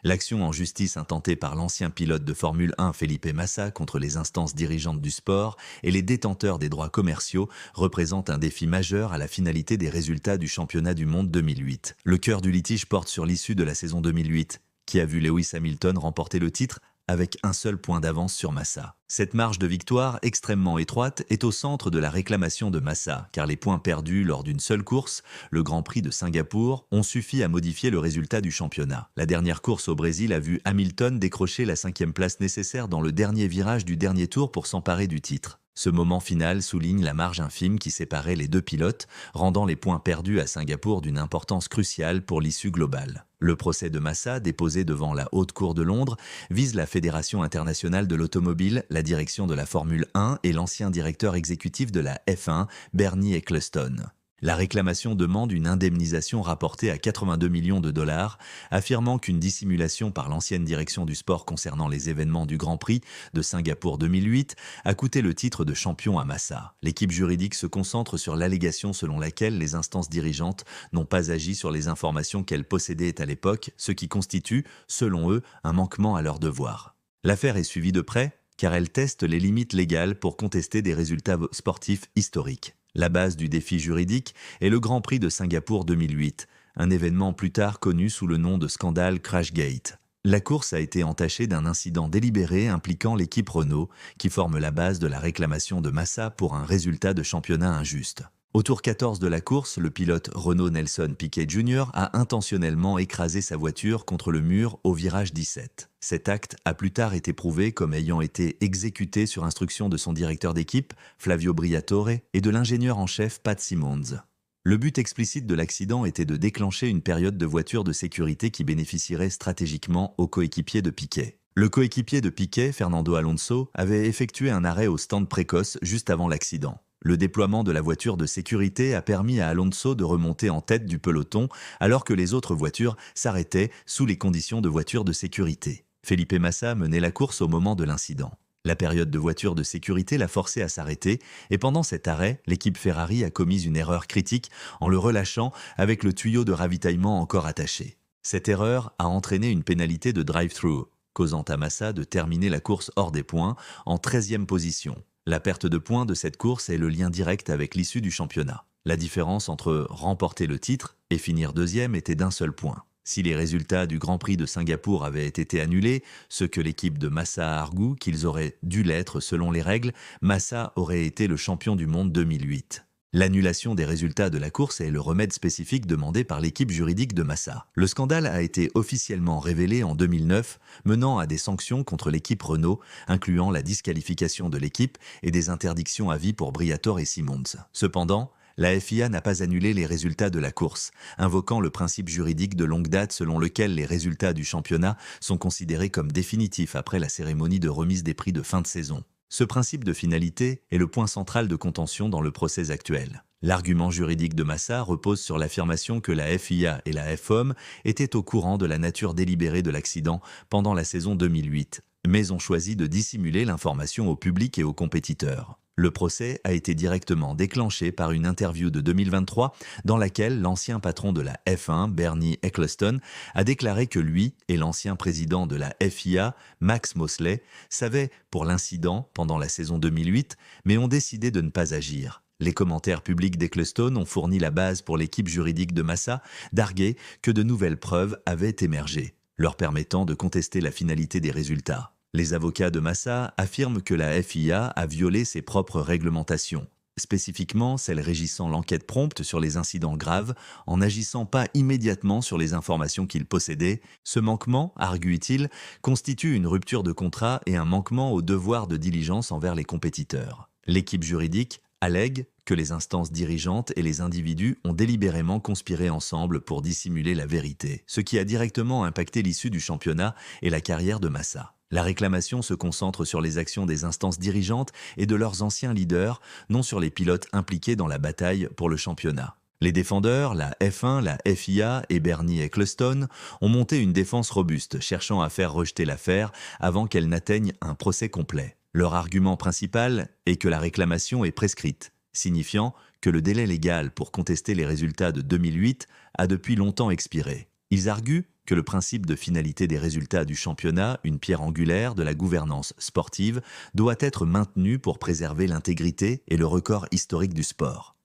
L'action en justice intentée par l'ancien pilote de Formule 1 Felipe Massa contre les instances dirigeantes du sport et les détenteurs des droits commerciaux représente un défi majeur à la finalité des résultats du championnat du monde 2008. Le cœur du litige porte sur l'issue de la saison 2008, qui a vu Lewis Hamilton remporter le titre avec un seul point d'avance sur Massa. Cette marge de victoire extrêmement étroite est au centre de la réclamation de Massa, car les points perdus lors d'une seule course, le Grand Prix de Singapour, ont suffi à modifier le résultat du championnat. La dernière course au Brésil a vu Hamilton décrocher la 5e place nécessaire dans le dernier virage du dernier tour pour s'emparer du titre. Ce moment final souligne la marge infime qui séparait les deux pilotes, rendant les points perdus à Singapour d'une importance cruciale pour l'issue globale. Le procès de Massa, déposé devant la Haute Cour de Londres, vise la Fédération internationale de l'automobile, la direction de la Formule 1 et l'ancien directeur exécutif de la F1, Bernie Ecclestone. La réclamation demande une indemnisation rapportée à 82 millions de dollars, affirmant qu'une dissimulation par l'ancienne direction du sport concernant les événements du Grand Prix de Singapour 2008 a coûté le titre de champion à Massa. L'équipe juridique se concentre sur l'allégation selon laquelle les instances dirigeantes n'ont pas agi sur les informations qu'elles possédaient à l'époque, ce qui constitue, selon eux, un manquement à leurs devoirs. L'affaire est suivie de près, car elle teste les limites légales pour contester des résultats sportifs historiques. La base du défi juridique est le Grand Prix de Singapour 2008, un événement plus tard connu sous le nom de scandale Crashgate. La course a été entachée d'un incident délibéré impliquant l'équipe Renault, qui forme la base de la réclamation de Massa pour un résultat de championnat injuste. Au tour 14 de la course, le pilote Renault Nelson Piquet Jr. a intentionnellement écrasé sa voiture contre le mur au virage 17. Cet acte a plus tard été prouvé comme ayant été exécuté sur instruction de son directeur d'équipe, Flavio Briatore, et de l'ingénieur en chef Pat Symonds. Le but explicite de l'accident était de déclencher une période de voiture de sécurité qui bénéficierait stratégiquement aux coéquipiers de Piquet. Le coéquipier de Piquet, Fernando Alonso, avait effectué un arrêt au stand précoce juste avant l'accident. Le déploiement de la voiture de sécurité a permis à Alonso de remonter en tête du peloton alors que les autres voitures s'arrêtaient sous les conditions de voiture de sécurité. Felipe Massa menait la course au moment de l'incident. La période de voiture de sécurité l'a forcé à s'arrêter et pendant cet arrêt, l'équipe Ferrari a commis une erreur critique en le relâchant avec le tuyau de ravitaillement encore attaché. Cette erreur a entraîné une pénalité de drive-through, causant à Massa de terminer la course hors des points en 13e position. La perte de points de cette course est le lien direct avec l'issue du championnat. La différence entre remporter le titre et finir deuxième était d'un seul point. Si les résultats du Grand Prix de Singapour avaient été annulés, ce que l'équipe de Massa a argué qu'ils auraient dû l'être selon les règles, Massa aurait été le champion du monde 2008. L'annulation des résultats de la course est le remède spécifique demandé par l'équipe juridique de Massa. Le scandale a été officiellement révélé en 2009, menant à des sanctions contre l'équipe Renault, incluant la disqualification de l'équipe et des interdictions à vie pour Briatore et Symonds. Cependant, la FIA n'a pas annulé les résultats de la course, invoquant le principe juridique de longue date selon lequel les résultats du championnat sont considérés comme définitifs après la cérémonie de remise des prix de fin de saison. Ce principe de finalité est le point central de contention dans le procès actuel. L'argument juridique de Massa repose sur l'affirmation que la FIA et la FOM étaient au courant de la nature délibérée de l'accident pendant la saison 2008, mais ont choisi de dissimuler l'information au public et aux compétiteurs. Le procès a été directement déclenché par une interview de 2023 dans laquelle l'ancien patron de la F1, Bernie Ecclestone, a déclaré que lui et l'ancien président de la FIA, Max Mosley, savaient pour l'incident pendant la saison 2008, mais ont décidé de ne pas agir. Les commentaires publics d'Ecclestone ont fourni la base pour l'équipe juridique de Massa d'arguer que de nouvelles preuves avaient émergé, leur permettant de contester la finalité des résultats. Les avocats de Massa affirment que la FIA a violé ses propres réglementations, spécifiquement celles régissant l'enquête prompte sur les incidents graves en n'agissant pas immédiatement sur les informations qu'il possédait. Ce manquement, arguent-ils, constitue une rupture de contrat et un manquement au devoir de diligence envers les compétiteurs. L'équipe juridique allègue que les instances dirigeantes et les individus ont délibérément conspiré ensemble pour dissimuler la vérité, ce qui a directement impacté l'issue du championnat et la carrière de Massa. La réclamation se concentre sur les actions des instances dirigeantes et de leurs anciens leaders, non sur les pilotes impliqués dans la bataille pour le championnat. Les défendeurs, la F1, la FIA et Bernie Ecclestone, ont monté une défense robuste, cherchant à faire rejeter l'affaire avant qu'elle n'atteigne un procès complet. Leur argument principal est que la réclamation est prescrite, signifiant que le délai légal pour contester les résultats de 2008 a depuis longtemps expiré. Ils arguent que le principe de finalité des résultats du championnat, une pierre angulaire de la gouvernance sportive, doit être maintenu pour préserver l'intégrité et le record historique du sport.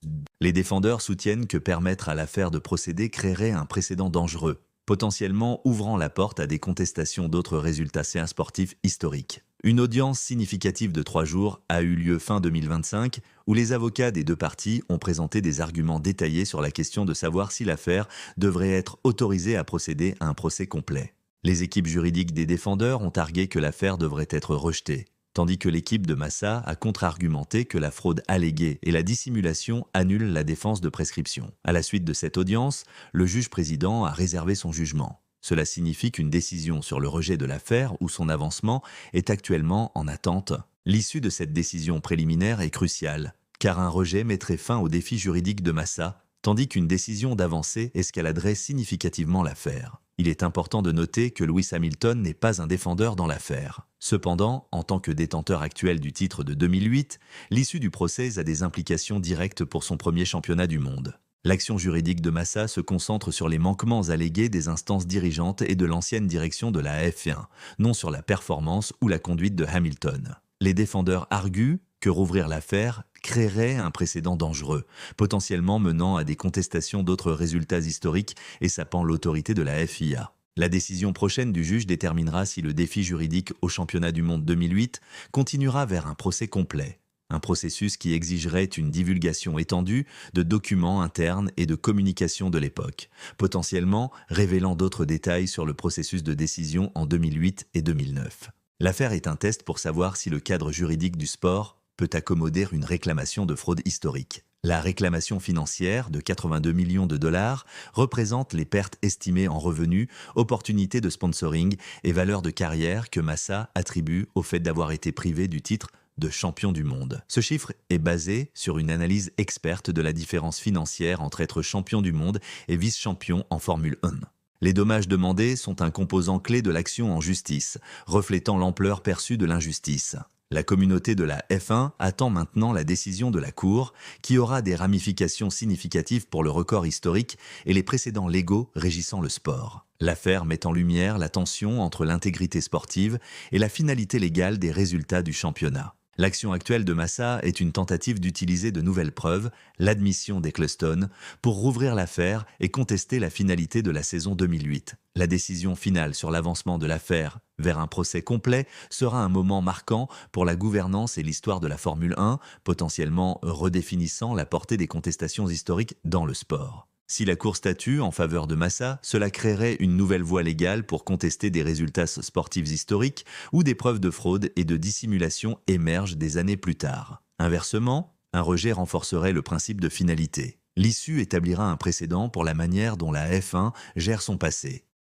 Les défendeurs soutiennent que permettre à l'affaire de procéder créerait un précédent dangereux, potentiellement ouvrant la porte à des contestations d'autres résultats sportifs historiques. Une audience significative de 3 jours a eu lieu fin 2025, où les avocats des deux parties ont présenté des arguments détaillés sur la question de savoir si l'affaire devrait être autorisée à procéder à un procès complet. Les équipes juridiques des défendeurs ont argué que l'affaire devrait être rejetée, tandis que l'équipe de Massa a contre-argumenté que la fraude alléguée et la dissimulation annulent la défense de prescription. À la suite de cette audience, le juge-président a réservé son jugement. Cela signifie qu'une décision sur le rejet de l'affaire ou son avancement est actuellement en attente. L'issue de cette décision préliminaire est cruciale, car un rejet mettrait fin au défi juridique de Massa, tandis qu'une décision d'avancée escaladerait significativement l'affaire. Il est important de noter que Lewis Hamilton n'est pas un défendeur dans l'affaire. Cependant, en tant que détenteur actuel du titre de 2008, l'issue du procès a des implications directes pour son premier championnat du monde. L'action juridique de Massa se concentre sur les manquements allégués des instances dirigeantes et de l'ancienne direction de la F1, non sur la performance ou la conduite de Hamilton. Les défendeurs arguent que rouvrir l'affaire créerait un précédent dangereux, potentiellement menant à des contestations d'autres résultats historiques et sapant l'autorité de la FIA. La décision prochaine du juge déterminera si le défi juridique au championnat du monde 2008 continuera vers un procès complet. Un processus qui exigerait une divulgation étendue de documents internes et de communication de l'époque, potentiellement révélant d'autres détails sur le processus de décision en 2008 et 2009. L'affaire est un test pour savoir si le cadre juridique du sport peut accommoder une réclamation de fraude historique. La réclamation financière de 82 millions de dollars représente les pertes estimées en revenus, opportunités de sponsoring et valeurs de carrière que Massa attribue au fait d'avoir été privé du titre de champion du monde. Ce chiffre est basé sur une analyse experte de la différence financière entre être champion du monde et vice-champion en Formule 1. Les dommages demandés sont un composant clé de l'action en justice, reflétant l'ampleur perçue de l'injustice. La communauté de la F1 attend maintenant la décision de la Cour, qui aura des ramifications significatives pour le record historique et les précédents légaux régissant le sport. L'affaire met en lumière la tension entre l'intégrité sportive et la finalité légale des résultats du championnat. L'action actuelle de Massa est une tentative d'utiliser de nouvelles preuves, l'admission d'Ecclestone, pour rouvrir l'affaire et contester la finalité de la saison 2008. La décision finale sur l'avancement de l'affaire vers un procès complet sera un moment marquant pour la gouvernance et l'histoire de la Formule 1, potentiellement redéfinissant la portée des contestations historiques dans le sport. Si la Cour statue en faveur de Massa, cela créerait une nouvelle voie légale pour contester des résultats sportifs historiques où des preuves de fraude et de dissimulation émergent des années plus tard. Inversement, un rejet renforcerait le principe de finalité. L'issue établira un précédent pour la manière dont la F1 gère son passé.